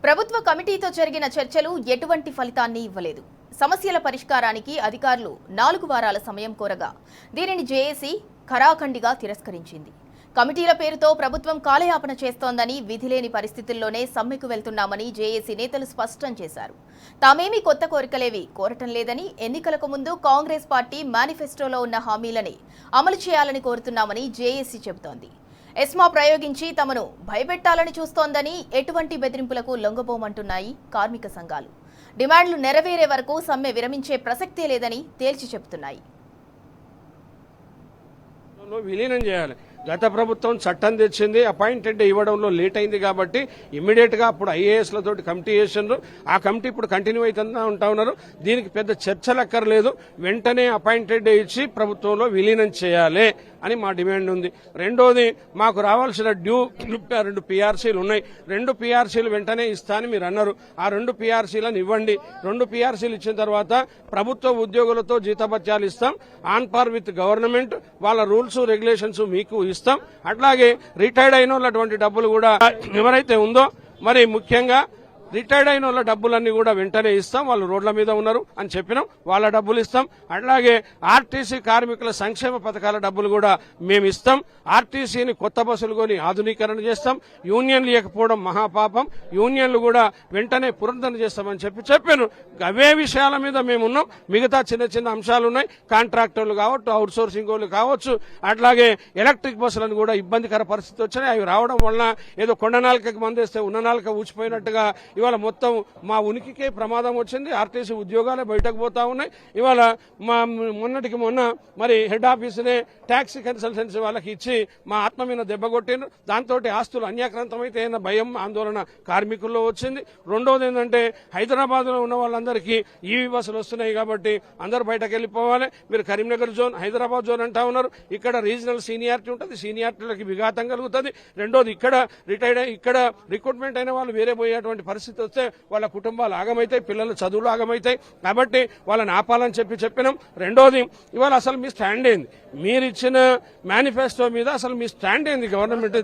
ప్రభుత్వ కమిటీతో జరిగిన చర్చలు ఎటువంటి ఫలితాన్ని ఇవ్వలేదు. సమస్యల పరిష్కారానికి అధికారులు 4 వారాల సమయం కోరగా దీనిని జేఏసీ ఖరాఖండిగా తిరస్కరించింది. కమిటీల పేరుతో ప్రభుత్వం కాలయాపన చేస్తోందని, విధిలేని పరిస్థితుల్లోనే సమ్మెకు వెళ్తున్నామని జేఏసీ నేతలు స్పష్టం చేశారు. తామేమీ కొత్త కోరికలేవి కోరటం లేదని, ఎన్నికలకు ముందు కాంగ్రెస్ పార్టీ మేనిఫెస్టోలో ఉన్న హామీలని అమలు చేయాలని కోరుతున్నామని జేఏసీ చెబుతోంది. ఎస్మా ప్రయోగించి తమను భయపెట్టాలని చూస్తోందని, ఎటువంటి బెదిరింపులకు లొంగబోమంటున్నాయి కార్మిక సంఘాలు. డిమాండ్లు నెరవేరే వరకు సమ్మె విరమించే ప్రసక్తే లేదని తేల్చి చెబుతున్నాయి. విలీనం చేయాలి. గత ప్రభుత్వం చట్టం తెచ్చింది, అపాయింటెడ్ ఇవ్వడంలో లేట్ అయింది కాబట్టి ఇమ్మీడియట్ గా అప్పుడు ఐఏఎస్లతోటి కమిటీ చేసినారు. ఆ కమిటీ ఇప్పుడు కంటిన్యూ అవుతుందా ఉంటా ఉన్నారు. దీనికి పెద్ద చర్చలు అక్కర్లేదు, వెంటనే అపాయింటెడ్ ఇచ్చి ప్రభుత్వంలో విలీనం చేయాలి అని మా డిమాండ్ ఉంది. రెండోది, మాకు రావాల్సిన డ్యూ 2 పీఆర్సీలు ఉన్నాయి. 2 పీఆర్సీలు వెంటనే ఇస్తా అని మీరు అన్నారు. ఆ 2 పీఆర్సీలను ఇవ్వండి. 2 పీఆర్సీలు ఇచ్చిన తర్వాత ప్రభుత్వ ఉద్యోగులతో జీతభత్యాలు ఇస్తాం. ఆన్ పార్ విత్ గవర్నమెంట్, వాళ్ళ రూల్స్ రెగ్యులేషన్స్ మీకు ఇస్తాం. అట్లాగే రిటైర్డ్ అయిన వాళ్ళటువంటి డబ్బులు కూడా ఎవరైతే ఉందో, మరి ముఖ్యంగా రిటైర్డ్ అయిన వాళ్ళ డబ్బులన్నీ కూడా వెంటనే ఇస్తాం. వాళ్ళు రోడ్ల మీద ఉన్నారు అని చెప్పినాం, వాళ్ళ డబ్బులు ఇస్తాం. అట్లాగే ఆర్టీసీ కార్మికుల సంక్షేమ పథకాల డబ్బులు కూడా మేము ఇస్తాం. ఆర్టీసీని కొత్త బస్సులు కొని ఆధునీకరణ చేస్తాం. యూనియన్లు లేకపోవడం మహాపాపం, యూనియన్లు కూడా వెంటనే పునరుద్ధరణ చేస్తామని చెప్పాను. అవే విషయాల మీద మేమున్నాం. మిగతా చిన్న చిన్న అంశాలు ఉన్నాయి. కాంట్రాక్టర్లు కావచ్చు, అవుట్ సోర్సింగ్ వాళ్ళు కావచ్చు, అట్లాగే ఎలక్ట్రిక్ బస్సులను కూడా ఇబ్బందికర పరిస్థితి వచ్చినాయి. అవి రావడం వలన ఏదో కొండ నాలుకకి మందేస్తే ఉన్న నాలుక ఊచిపోయినట్టుగా ఇవాళ మొత్తం మా ఉనికికే ప్రమాదం వచ్చింది. ఆర్టీసీ ఉద్యోగాలే బయటకు పోతా ఉన్నాయి. ఇవాళ మొన్నటికి మొన్న మరి హెడ్ ఆఫీసునే ట్యాక్సీ కన్సల్టెన్సీ వాళ్ళకి ఇచ్చి మా ఆత్మ మీద దెబ్బ కొట్టిండ్రు. దాంతో ఆస్తులు అన్యాక్రాంతమైతే అయిన భయం, ఆందోళన కార్మికుల్లో వచ్చింది. రెండోది ఏంటంటే, హైదరాబాద్ లో ఉన్న వాళ్ళందరికీ ఈవీ బస్సులు వస్తున్నాయి కాబట్టి అందరూ బయటకు వెళ్ళిపోవాలి. మీరు కరీంనగర్ జోన్, హైదరాబాద్ జోన్ అంటా ఉన్నారు. ఇక్కడ రీజనల్ సీనియారిటీ ఉంటుంది, సీనియారిటీలకి విఘాతం కలుగుతుంది. రెండోది, ఇక్కడ రిక్రూట్మెంట్ అయిన వాళ్ళు వేరే పోయేటువంటి పరిస్థితి వస్తే వాళ్ళ కుటుంబాలు ఆగమైతాయి, పిల్లల చదువులు ఆగమైతాయి. కాబట్టి వాళ్ళని ఆపాలని చెప్పినాం. రెండోది, ఇవాళ అసలు మీ స్టాండ్ ఏంది? మీరు ఇచ్చిన మేనిఫెస్టో మీద అసలు మీ స్టాండ్ ఏంది? గవర్నమెంట్